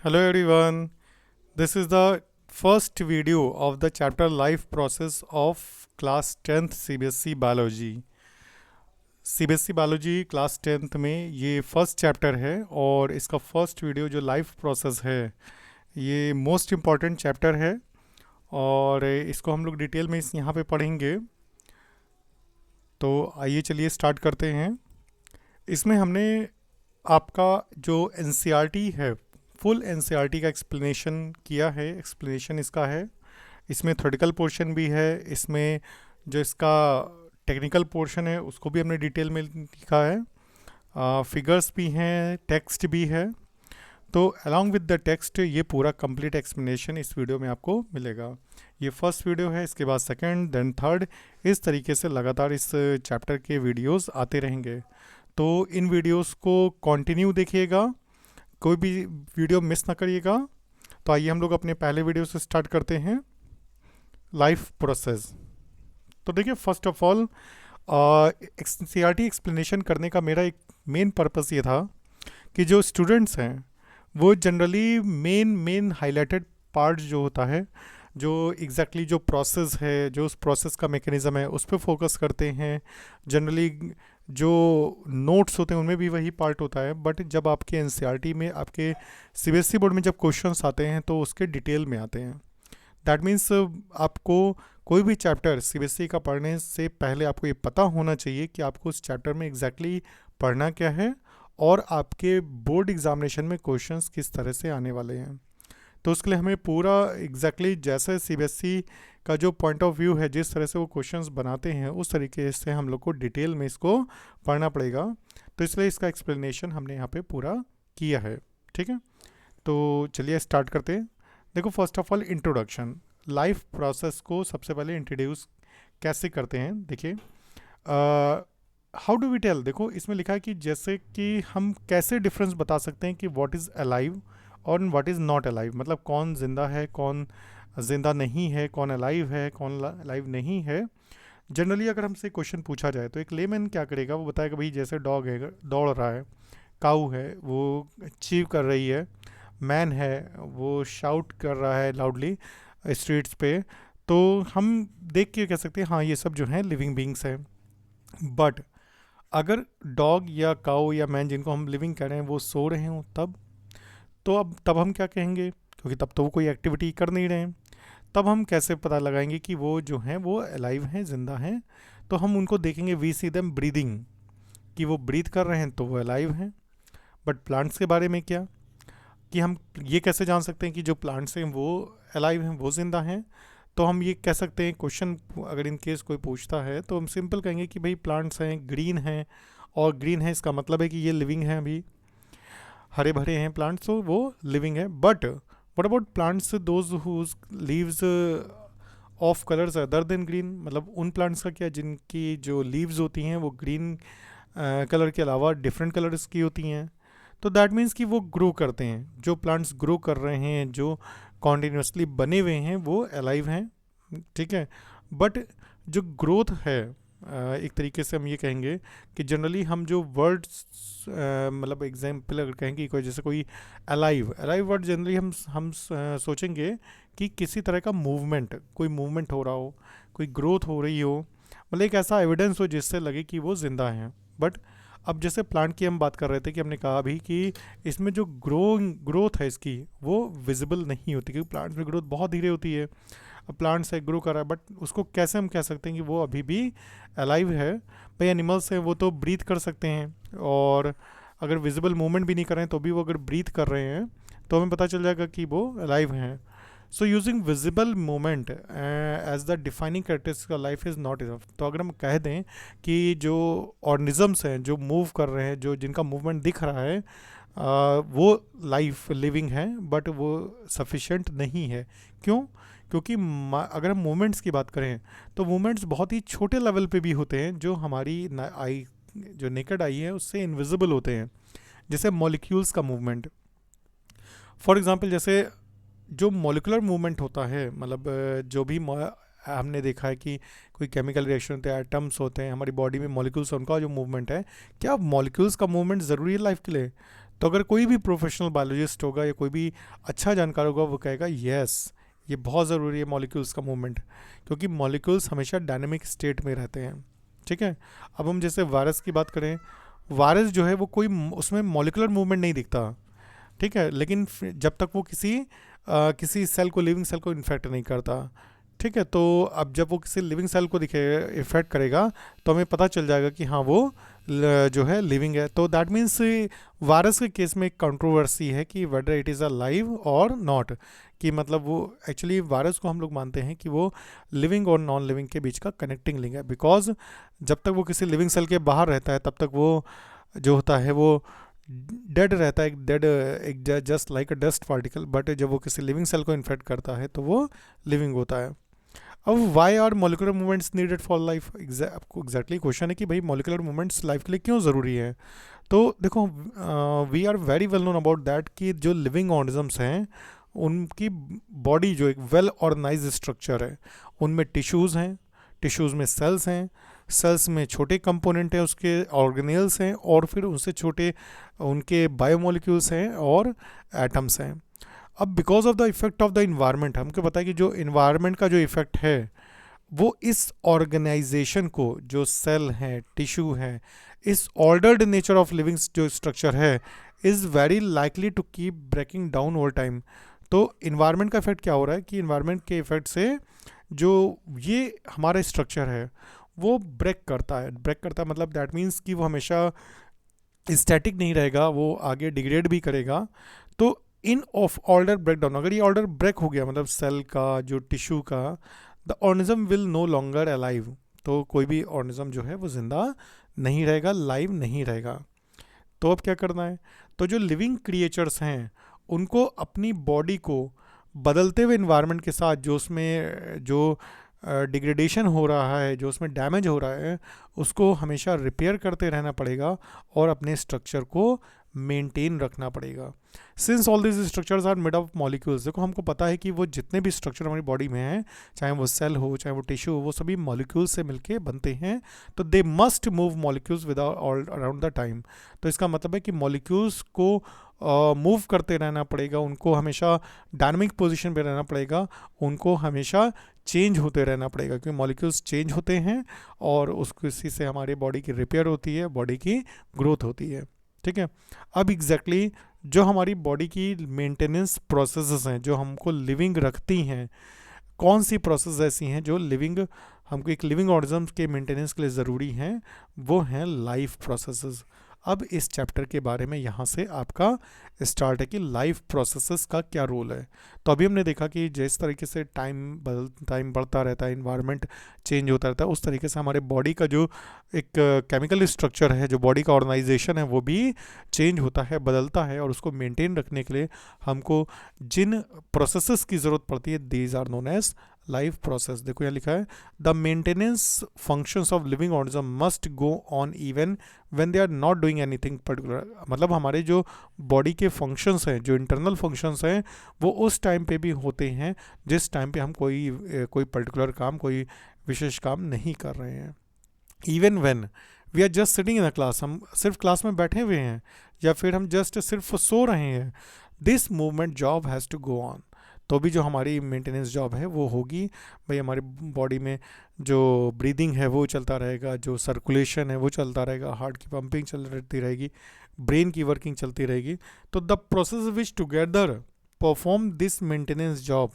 Hello everyone. This is the first video of the chapter Life Process of class 10th CBSE Biology. CBSE Biology class 10th में ये first chapter है और इसका first video जो life process है ये most important chapter है और इसको हम लोग डिटेल में इस यहाँ पे पढ़ेंगे। तो आइए चलिए स्टार्ट करते हैं। इसमें हमने आपका जो एनसीईआरटी है फुल एनसीईआरटी का एक्सप्लेनेशन किया है। एक्सप्लेनेशन इसका है, इसमें थ्योरेटिकल पोर्शन भी है, इसमें जो इसका टेक्निकल पोर्शन है उसको भी हमने डिटेल में लिखा है। फिगर्स भी हैं, टेक्स्ट भी है। तो अलॉन्ग विद द टेक्स्ट ये पूरा कंप्लीट एक्सप्लेनेशन इस वीडियो में आपको मिलेगा। ये फर्स्ट वीडियो है, इसके बाद सेकंड, देन थर्ड, इस तरीके से लगातार इस चैप्टर के वीडियोस आते रहेंगे। तो इन वीडियोस को कंटिन्यू देखिएगा, कोई भी वीडियो मिस ना करिएगा। तो आइए हम लोग अपने पहले वीडियो से स्टार्ट करते हैं, लाइफ प्रोसेस। तो देखिए, first of all NCERT explanation करने का मेरा एक मेन पर्पस ये था कि जो स्टूडेंट्स हैं वो जनरली मेन हाईलाइटेड पार्ट जो होता है, जो एग्जैक्टली जो प्रोसेस है, जो उस प्रोसेस का मैकेनिज़्म है, उस पर फोकस करते हैं। जनरली जो नोट्स होते हैं उनमें भी वही पार्ट होता है, बट जब आपके एनसीईआरटी में, आपके सीबीएसई बोर्ड में जब क्वेश्चंस आते हैं तो उसके डिटेल में आते हैं। दैट मीन्स आपको कोई भी चैप्टर सीबीएसई का पढ़ने से पहले आपको ये पता होना चाहिए कि आपको उस चैप्टर में एग्जैक्टली पढ़ना क्या है और आपके बोर्ड एग्जामिनेशन में क्वेश्चंस किस तरह से आने वाले हैं। तो उसके लिए हमें पूरा एग्जैक्टली जैसे सीबीएसई का जो पॉइंट ऑफ व्यू है, जिस तरह से वो क्वेश्चंस बनाते हैं, उस तरीके से हम लोग को डिटेल में इसको पढ़ना पड़ेगा। तो इसलिए इसका एक्सप्लेनेशन हमने यहाँ पे पूरा किया है। ठीक है, तो चलिए स्टार्ट करते हैं। देखो, first of all introduction, life process को सबसे पहले इंट्रोड्यूस कैसे करते हैं। देखिए, हाउ डू वी टेल, देखो इसमें लिखा है कि जैसे कि हम कैसे डिफरेंस बता सकते हैं कि व्हाट इज़ अलाइव और व्हाट इज़ नॉट अलाइव, मतलब कौन जिंदा है, कौन जिंदा नहीं है, कौन अलाइव है, कौन अलाइव नहीं है। जनरली अगर हमसे क्वेश्चन पूछा जाए तो एक लेमैन क्या करेगा, वो बताएगा भाई जैसे डॉग है दौड़ रहा है, काऊ है वो चीव कर रही है, मैन है वो शाउट कर रहा है लाउडली स्ट्रीट्स पे। तो हम देख के कह सकते हैं हाँ ये सब जो हैं लिविंग बींग्स हैं। बट अगर डॉग या काऊ या मैन जिनको हम लिविंग कह रहे हैं वो सो रहे हों तब, तो अब तब हम क्या कहेंगे, क्योंकि तब तो वो कोई एक्टिविटी कर नहीं रहे हैं। तब हम कैसे पता लगाएंगे कि वो जो हैं वो अलाइव हैं, जिंदा हैं। तो हम उनको देखेंगे, वी सी देम ब्रीदिंग, कि वो ब्रीथ कर रहे हैं तो वो अलाइव हैं। बट प्लांट्स के बारे में क्या, कि हम ये कैसे जान सकते हैं कि जो प्लांट्स हैं वो अलाइव हैं, वो जिंदा हैं। तो हम ये कह सकते हैं, क्वेश्चन अगर इन केस कोई पूछता है तो हम सिंपल कहेंगे कि भाई प्लांट्स हैं, ग्रीन हैं, और ग्रीन है इसका मतलब है कि ये लिविंग हैं, अभी हरे भरे हैं प्लांट्स, तो वो लिविंग है। But what about plants those whose leaves of colours other than green, मतलब उन प्लांट्स का क्या जिनकी जो लीव्स होती हैं वो ग्रीन कलर के अलावा डिफरेंट कलर्स की होती हैं। तो दैट मीन्स कि वो ग्रो करते हैं, जो प्लांट्स ग्रो कर रहे हैं, जो कॉन्टिन्यूसली बने हुए हैं, वो अलाइव हैं। ठीक है, बट जो ग्रोथ है, एक तरीके से हम ये कहेंगे कि जनरली हम जो वर्ड्स, मतलब एग्जाम्पल अगर कहेंगे कोई, जैसे कोई अलाइव वर्ड जनरली हम सोचेंगे कि किसी तरह का मूवमेंट, कोई मूवमेंट हो रहा हो, कोई ग्रोथ हो रही हो, मतलब एक ऐसा एविडेंस हो जिससे लगे कि वो ज़िंदा हैं। बट अब जैसे प्लांट की हम बात कर रहे थे कि हमने कहा अभी कि इसमें जो ग्रोथ है इसकी वो विजिबल नहीं होती, क्योंकि प्लांट्स में ग्रोथ बहुत धीरे होती है। अब प्लांट से ग्रो कर रहा है, बट उसको कैसे हम कह सकते हैं कि वो अभी भी अलाइव है। भाई एनिमल्स हैं वो तो ब्रीथ कर सकते हैं, और अगर विजिबल मूवमेंट भी नहीं कर रहे हैं तो भी वो अगर ब्रीथ कर रहे हैं तो हमें पता चल जाएगा कि वो अलाइव हैं। So using visible movement as the defining characteristics of life is not enough. तो अगर हम कह दें कि जो ऑर्गेनिजम्स हैं जो मूव कर रहे हैं, जो जिनका मूवमेंट दिख रहा है, वो लाइफ लिविंग है, बट वो सफिशेंट नहीं है। क्यों? क्योंकि अगर हम मूवमेंट्स की बात करें तो मूवमेंट्स बहुत ही छोटे लेवल पे भी होते हैं, जो हमारी आई, जो नेकेड आई है उससे इनविजिबल होते हैं। जैसे मॉलिक्यूल्स का मूवमेंट, फॉर एग्जांपल जैसे जो मॉलिकुलर मूवमेंट होता है, मतलब जो भी हमने देखा है कि कोई केमिकल रिएक्शन होते हैं, एटम्स होते हैं हमारी बॉडी में, मॉलिक्यूल्स, उनका जो मूवमेंट है, क्या मॉलिक्यूल्स का मूवमेंट ज़रूरी है लाइफ के लिए? तो अगर कोई भी प्रोफेशनल बायोलॉजिस्ट होगा या कोई भी अच्छा जानकार होगा वो कहेगा यस, ये बहुत ज़रूरी है मॉलिक्यूल्स का मूवमेंट, क्योंकि मॉलिक्यूल्स हमेशा डायनेमिक स्टेट में रहते हैं। ठीक है, अब हम जैसे वायरस की बात करें, वायरस जो है वो कोई उसमें मॉलिकुलर मूवमेंट नहीं दिखता। ठीक है, लेकिन जब तक वो किसी सेल को, लिविंग सेल को इन्फेक्ट नहीं करता। ठीक है, तो अब जब वो किसी लिविंग सेल को दिखे इफेक्ट करेगा तो हमें पता चल जाएगा कि हाँ वो जो है लिविंग है। तो दैट मीन्स वायरस के केस में एक कंट्रोवर्सी है कि whether it is a live और नॉट, कि मतलब वो एक्चुअली वायरस को हम लोग मानते हैं कि वो लिविंग और नॉन लिविंग के बीच का कनेक्टिंग लिंक है। बिकॉज जब तक वो किसी लिविंग सेल के बाहर रहता है तब तक वो जो होता है वो डेड रहता है, एक just like a dust particle. But जब वो किसी लिविंग सेल को इन्फेक्ट करता है तो वो लिविंग होता है। अब why are molecular movements needed for life, आपको एग्जैक्टली क्वेश्चन है कि भाई मोलिकुलर मूवमेंट्स लाइफ के लिए क्यों ज़रूरी है। तो देखो, we are very well known about that कि जो लिविंग ऑर्गेनिजम्स हैं उनकी बॉडी जो एक वेल ऑर्गेनाइज स्ट्रक्चर है, उनमें टिश्यूज़ हैं, टिश्यूज़ में सेल्स हैं, सेल्स में छोटे कंपोनेंट हैं, उसके ऑर्गेनेल्स हैं, और फिर उनसे छोटे उनके बायोमोलिक्यूल्स हैं और एटम्स हैं। अब because of the effect of the environment, हमको पता है कि जो इन्वायरमेंट का जो इफेक्ट है वो इस ऑर्गेनाइजेशन को, जो सेल हैं, टिश्यू हैं, इस ऑर्डर्ड नेचर ऑफ लिविंग जो स्ट्रक्चर है is very likely to keep breaking down over time. तो इन्वायरमेंट का इफेक्ट क्या हो रहा है कि इन्वायरमेंट के इफेक्ट से जो ये हमारा स्ट्रक्चर है वो ब्रेक करता है। ब्रेक करता है मतलब दैट मीन्स कि वो हमेशा स्टैटिक नहीं रहेगा, वो आगे डिग्रेड भी करेगा। तो इन ऑफ ऑर्डर ब्रेक डाउन, अगर ये ऑर्डर ब्रेक हो गया मतलब सेल का, जो टिश्यू का, the organism will no longer alive, तो कोई भी ऑर्गेनिज्म जो है वो जिंदा नहीं रहेगा, लाइव नहीं रहेगा। तो अब क्या करना है, तो जो लिविंग क्रिएचर्स हैं उनको अपनी बॉडी को बदलते हुए इन्वायरमेंट के साथ, जो उसमें जो डिग्रेडेशन हो रहा है, जो उसमें डैमेज हो रहा है, उसको हमेशा रिपेयर करते रहना पड़ेगा और अपने स्ट्रक्चर को मेंटेन रखना पड़ेगा। Since all this structures are made of molecules, देखो हमको पता है कि वो जितने भी स्ट्रक्चर हमारी बॉडी में हैं, चाहे वो सेल हो चाहे वो टिश्यू हो, वो सभी मॉलिक्यूल्स से मिलके बनते हैं। तो they must move molecules with all around the time. तो इसका मतलब है कि मॉलिक्यूल्स को मूव करते रहना पड़ेगा, उनको हमेशा डायनामिक पोजिशन पे रहना पड़ेगा, उनको हमेशा चेंज होते रहना पड़ेगा, क्योंकि मॉलिक्यूल्स चेंज होते हैं और उसको इसी से हमारी बॉडी की रिपेयर होती है, बॉडी की ग्रोथ होती है। ठीक है, अब एग्जैक्टली जो हमारी बॉडी की मेंटेनेंस प्रोसेसेस हैं जो हमको लिविंग रखती हैं, कौन सी प्रोसेस ऐसी हैं जो लिविंग हमको एक लिविंग ऑर्गेनिज्म के मेंटेनेंस के लिए ज़रूरी हैं, वो हैं लाइफ प्रोसेसेस। अब इस चैप्टर के बारे में यहाँ से आपका स्टार्ट है कि लाइफ प्रोसेसेस का क्या रोल है। तो अभी हमने देखा कि जिस तरीके से टाइम बढ़ता रहता है, इन्वायरमेंट चेंज होता रहता है, उस तरीके से हमारे बॉडी का जो एक केमिकल स्ट्रक्चर है, जो बॉडी का ऑर्गेनाइजेशन है, वो भी चेंज होता है, बदलता है, और उसको मेंटेन रखने के लिए हमको जिन प्रोसेसेस की ज़रूरत पड़ती है, these are known as life process. देखो यहाँ लिखा है, the maintenance functions of living organism must go on even when they are not doing anything particular. मतलब हमारे जो बॉडी के फंक्शंस हैं, जो इंटरनल फंक्शंस हैं, वो उस टाइम पे भी होते हैं जिस टाइम पे हम कोई पर्टिकुलर काम, कोई विशेष काम नहीं कर रहे हैं। Even when we are just sitting in a class, हम सिर्फ क्लास में बैठे हुए हैं या फिर हम जस्ट सिर्फ सो रहे हैं, this movement job has to go on. तो भी जो हमारी मेंटेनेंस जॉब है वो होगी। भाई हमारी बॉडी में जो ब्रीदिंग है वो चलता रहेगा, जो सर्कुलेशन है वो चलता रहेगा, हार्ट की पंपिंग चलती रहेगी, ब्रेन की वर्किंग चलती रहेगी। तो the process which together perform this maintenance job,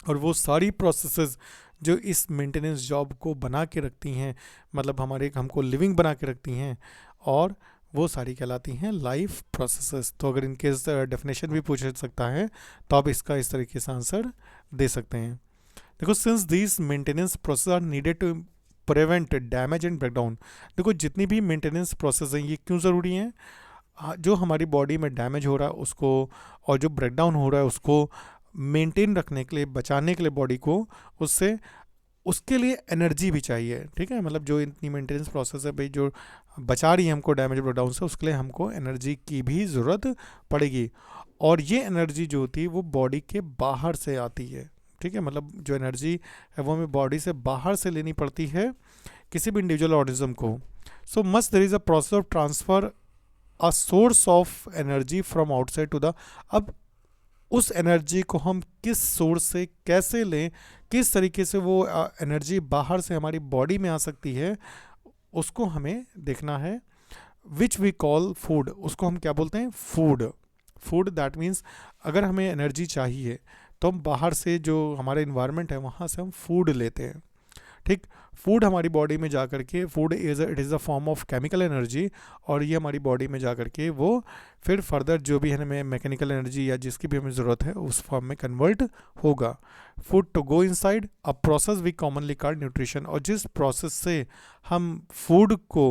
और वो सारी प्रोसेसेस जो इस मेंटेनेंस जॉब को बना के रखती हैं, मतलब हमको लिविंग बना के रखती हैं, और वो सारी कहलाती हैं लाइफ प्रोसेसेस। तो अगर इनके डेफिनेशन भी पूछ सकता है तो आप इसका इस तरीके से आंसर दे सकते हैं। देखो, since this maintenance process are needed to prevent damage and breakdown, देखो जितनी भी मेंटेनेंस प्रोसेस हैं ये क्यों ज़रूरी हैं, जो हमारी बॉडी में डैमेज हो रहा है उसको, और जो ब्रेकडाउन हो रहा है उसको मेंटेन रखने के लिए, बचाने के लिए बॉडी को, उसके लिए एनर्जी भी चाहिए। ठीक है, मतलब जो इतनी मेंटेनेंस प्रोसेस है भाई, जो बचा रही है हमको डैमेज ब्रेकडाउन से, उसके लिए हमको एनर्जी की भी ज़रूरत पड़ेगी। और ये एनर्जी जो होती है वो बॉडी के बाहर से आती है। ठीक है, मतलब जो एनर्जी है वो हमें बॉडी से बाहर से लेनी पड़ती है किसी भी इंडिविजुअल ऑर्गेनिज्म को। So must there is a process of transfer a source of energy from outside to the. अब उस एनर्जी को हम किस सोर्स से कैसे लें, किस तरीके से वो एनर्जी बाहर से हमारी बॉडी में आ सकती है, उसको हमें देखना है। विच वी कॉल फूड, उसको हम क्या बोलते हैं? फूड। फूड दैट मीन्स अगर हमें एनर्जी चाहिए तो हम बाहर से जो हमारा इन्वायरमेंट है वहाँ से हम फूड लेते हैं। ठीक, फूड हमारी बॉडी में जा कर के, food it is a form of chemical energy, और ये हमारी बॉडी में जा कर के वो फिर फर्दर जो भी हमें मैकेनिकल एनर्जी या जिसकी भी हमें ज़रूरत है उस फॉर्म में कन्वर्ट होगा। Food to go inside a process we commonly call nutrition, और जिस प्रोसेस से हम फूड को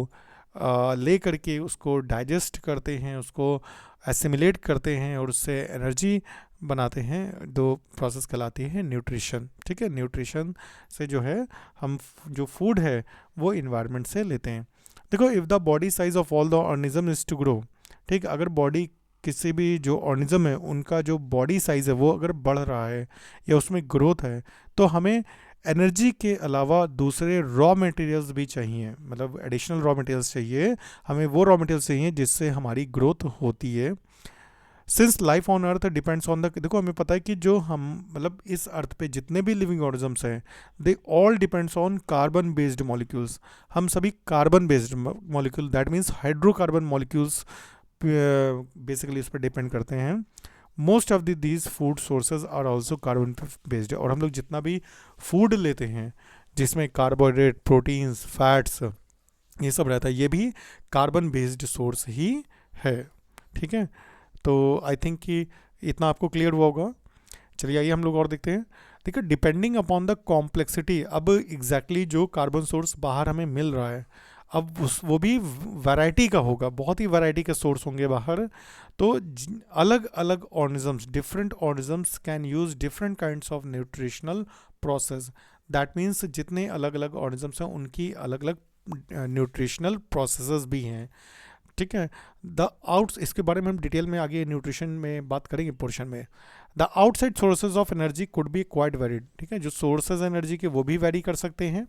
ले करके उसको डाइजेस्ट करते हैं, उसको एसिमिलेट करते हैं और उससे एनर्जी बनाते हैं, दो प्रोसेस कहलाती है न्यूट्रिशन। ठीक है, न्यूट्रिशन से जो है हम जो फूड है वो इन्वायरमेंट से लेते हैं। देखो, if the body size of all the organism is to grow, ठीक, अगर बॉडी किसी भी जो ऑर्गेनिज्म है उनका जो बॉडी साइज़ है वो अगर बढ़ रहा है या उसमें ग्रोथ है, तो हमें एनर्जी के अलावा दूसरे रॉ मटेरियल्स भी चाहिए, मतलब एडिशनल रॉ मटेरियल्स चाहिए, हमें वो रॉ मटेरियल्स चाहिए जिससे हमारी ग्रोथ होती है। Since life on earth depends on the, देखो हमें पता है कि जो हम मतलब इस अर्थ पे जितने भी लिविंग ऑर्गेनिजम्स हैं they all depends on carbon based molecules. हम सभी carbon based molecule that means hydrocarbon molecules basically इस पर डिपेंड करते हैं। Most of these food sources are also carbon based, और हम लोग जितना भी फूड लेते हैं जिसमें कार्बोहाइड्रेट, प्रोटीन्स, फैट्स, ये सब रहता है, ये भी कार्बन बेस्ड सोर्स ही है। ठीक है, तो आई थिंक कि इतना आपको क्लियर हुआ होगा। चलिए आइए हम लोग और देखते हैं। देखिए, डिपेंडिंग अपॉन द कॉम्प्लेक्सिटी, अब एग्जैक्टली जो कार्बन सोर्स बाहर हमें मिल रहा है, अब वो भी वैरायटी का होगा, बहुत ही वैरायटी के सोर्स होंगे बाहर। तो अलग अलग organisms, different organisms can use different kinds of nutritional process. That means जितने अलग अलग ऑर्गेनिजम्स हैं उनकी अलग अलग न्यूट्रिशनल प्रोसेसेस भी हैं। ठीक है, द आउट्स, इसके बारे में हम डिटेल में आगे न्यूट्रिशन में बात करेंगे पोर्शन में। The outside sources of energy could be quite varied, ठीक है, जो सोर्सेज एनर्जी के वो भी वेरी कर सकते हैं।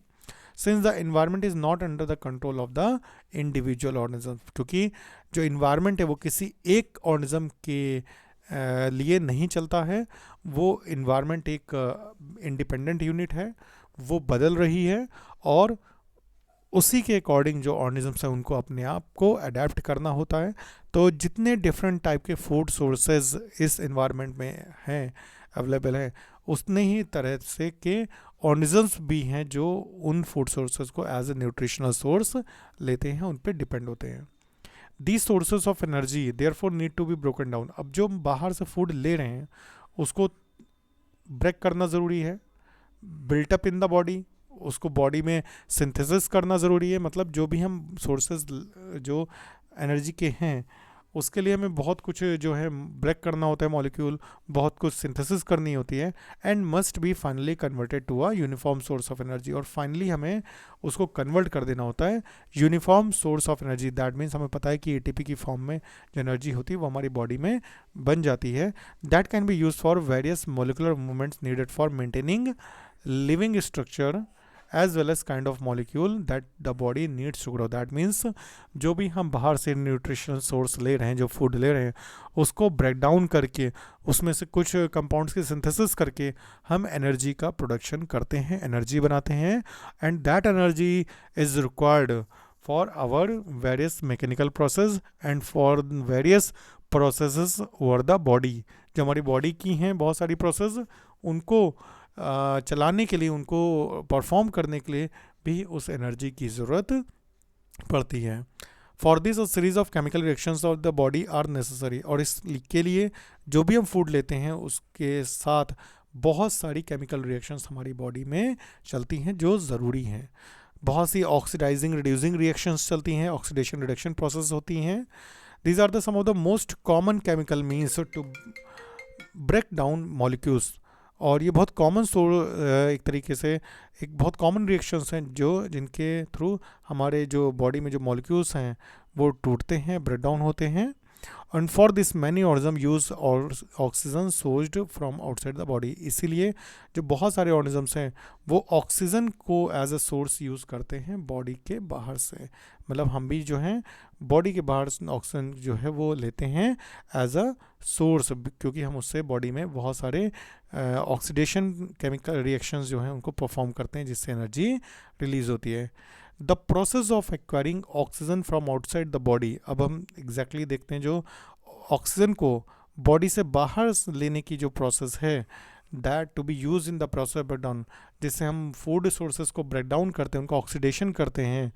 Since the environment is not under the control of the individual organism, क्योंकि जो इन्वायरमेंट है वो किसी एक ऑर्गेनिज्म के लिए नहीं चलता है, वो इन्वायरमेंट एक इंडिपेंडेंट यूनिट है, वो बदल रही है, और उसी के अकॉर्डिंग जो ऑर्गेनिजम्स हैं उनको अपने आप को अडेप्ट करना होता है। तो जितने डिफरेंट टाइप के फूड सोर्सेज इस इन्वायरमेंट में हैं, अवेलेबल हैं, उतने ही तरह से के ऑर्गेनिजम्स भी हैं जो उन फूड सोर्सेज को एज ए न्यूट्रिशनल सोर्स लेते हैं, उन पर डिपेंड होते हैं। These sources of energy therefore need to be broken down, अब जो हम बाहर से फूड ले रहे हैं उसको ब्रेक करना ज़रूरी है, बिल्टअप इन द बॉडी, उसको बॉडी में सिंथेसिस करना ज़रूरी है। मतलब जो भी हम सोर्सेज जो एनर्जी के हैं उसके लिए हमें बहुत कुछ जो है ब्रेक करना होता है, मॉलिक्यूल, बहुत कुछ सिंथेसिस करनी होती है, and must be finally converted to a uniform source of energy, और फाइनली हमें उसको कन्वर्ट कर देना होता है uniform source of energy. That means हमें पता है कि एटीपी की फॉर्म में जो एनर्जी होती है वो हमारी बॉडी में बन जाती है। That can be use for various molecular movements needed for maintaining living structure as well as kind of molecule that the body needs to grow. That means जो भी हम बाहर से न्यूट्रिशनल सोर्स ले रहे हैं, जो फूड ले रहे हैं, उसको ब्रेक डाउन करके उसमें से कुछ कंपाउंड्स की सिंथेसिस करके हम एनर्जी का प्रोडक्शन करते हैं, एनर्जी बनाते हैं, and that energy is required for our various mechanical process and for various processes over the body. जो हमारी बॉडी की हैं बहुत सारी प्रोसेस, उनको चलाने के लिए, उनको परफॉर्म करने के लिए भी उस एनर्जी की ज़रूरत पड़ती है। For this a series of chemical reactions of the body are necessary, और इसके लिए जो भी हम फूड लेते हैं उसके साथ बहुत सारी केमिकल रिएक्शंस हमारी बॉडी में चलती हैं जो ज़रूरी हैं। बहुत सी ऑक्सीडाइजिंग रिड्यूसिंग रिएक्शंस चलती हैं, ऑक्सीडेशन रिडक्शन प्रोसेस होती हैं। These are the some of the most common chemical means to break down molecules, और ये बहुत कॉमन एक तरीके से एक बहुत कॉमन रिएक्शंस हैं जो जिनके थ्रू हमारे जो बॉडी में जो मॉलिक्यूल्स हैं वो टूटते हैं, ब्रेक डाउन होते हैं। And for this many organism use oxygen sourced from outside the body. इसीलिए जो बहुत सारे ऑर्गेनिजम्स हैं वो ऑक्सीजन को एज अ सोर्स यूज़ करते हैं बॉडी के बाहर से। मतलब हम भी जो हैं बॉडी के बाहर ऑक्सीजन जो है वो लेते हैं एज अ सोर्स, क्योंकि हम उससे बॉडी में बहुत सारे ऑक्सीडेशन केमिकल रिएक्शंस जो हैं उनको परफॉर्म करते हैं जिससे एनर्जी रिलीज होती है। The process of acquiring oxygen from outside the body. अब हम एग्जैक्टली देखते हैं जो ऑक्सीजन को बॉडी से बाहर लेने की जो प्रोसेस है, that to be use in the process breakdown, जिससे हम फूड सोर्सेज को ब्रेक डाउन करते हैं, उनको ऑक्सीडेशन करते हैं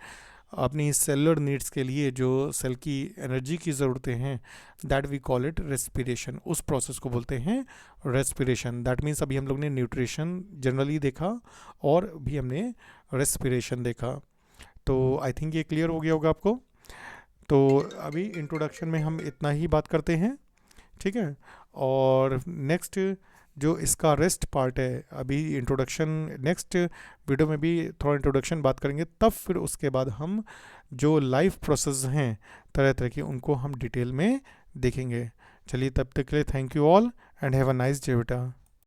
अपनी सेलुलर नीड्स के लिए, जो सेल की एनर्जी की ज़रूरतें हैं, that we call it respiration. उस प्रोसेस को बोलते हैं रेस्पिरेशन। दैट मीन्स अभी हम लोग ने न्यूट्रिशन जनरली देखा और भी हमने रेस्पिरेशन देखा। तो आई थिंक ये क्लियर हो गया होगा आपको। तो अभी इंट्रोडक्शन में हम इतना ही बात करते हैं, ठीक है। और नेक्स्ट जो इसका रेस्ट पार्ट है, अभी इंट्रोडक्शन, नेक्स्ट वीडियो में भी थोड़ा इंट्रोडक्शन बात करेंगे, तब फिर उसके बाद हम जो लाइफ प्रोसेस हैं तरह तरह के उनको हम डिटेल में देखेंगे। चलिए तब तक के लिए thank you all and have a nice day बेटा।